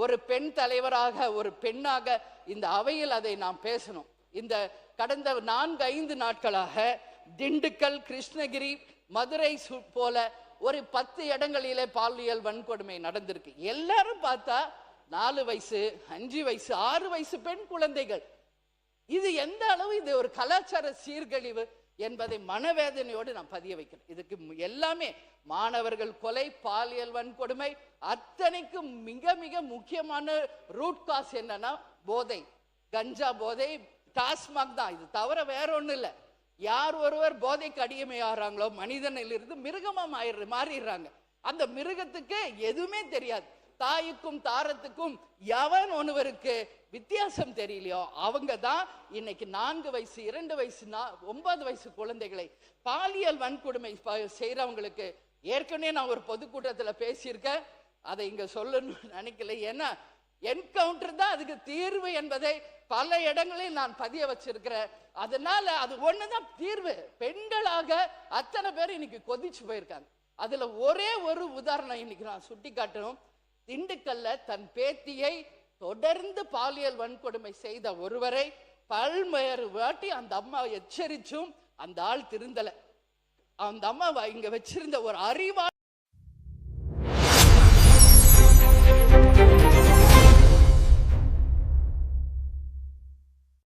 ஒரு பெண் தலைவராக, ஒரு பெண்ணாக இந்த அவையில் அதை நாம் பேசணும். இந்த கடந்த 4-5 நாட்களாக திண்டுக்கல், கிருஷ்ணகிரி, மதுரை போல ஒரு 10 இடங்களிலே பாலியல் வன்கொடுமை நடந்திருக்கு. எல்லாரும் பார்த்தா 4 வயசு, 5 வயசு, 6 வயசு பெண் குழந்தைகள். இது எந்த அளவு இது ஒரு கலாச்சார சீர்கழிவு என்பதை மனவேதனையோடு நான் பதிய வைக்கிறேன். இதுக்கு எல்லாமே மாணவர்கள் கொலை, பாலியல் வன்கொடுமை, அத்தனைக்கும் மிக மிக முக்கியமான ரூட் காஸ் என்னன்னா போதை, கஞ்சா போதை, டாஸ்மாக் தான். இது தவிர வேற ஒன்றும் இல்லை. யார் ஒருவர் போதைக்கு அடிமையாகிறாங்களோ மனிதனிலிருந்து மிருகமா மாறிடுறாங்க. அந்த மிருகத்துக்கு எதுவுமே தெரியாது. தாய்க்கும் தாரத்துக்கும் எவன் ஒருவருக்கு வித்தியாசம் தெரியலையோ அவங்க தான் இன்னைக்கு 4 வயசு, 2 வயசு, 9 வயசு குழந்தைகளை பாலியல் வன்கொடுமை செய்யறவங்களுக்கு. ஏற்கனவே நான் ஒரு பொதுக்கூட்டத்தில் பேசியிருக்கேன், அதை இங்க சொல்லணும்னு நினைக்கல. ஏன்னா என்கவுண்டர் தான் அதுக்கு தீர்வு என்பதை பல இடங்களில் நான் பதிய வச்சிருக்கிறேன். அதனால அது ஒண்ணுதான் தீர்வு. பெண்களாக அத்தனை பேர் இன்னைக்கு கொதிச்சு போயிருக்காங்க. அதுல ஒரே ஒரு உதாரணம் இன்னைக்கு நான் சுட்டி காட்டணும். திண்டுக்கல்ல தன் பேத்தியை தொடர்ந்து பாலியல் வன்கொடுமை செய்த ஒருவரை பல்வேறு வாட்டி அந்த அம்மா எச்சரிச்சும் அந்த ஆள் திருந்தல. அந்த அம்மா இங்க வச்சிருந்த ஒரு அறிவால்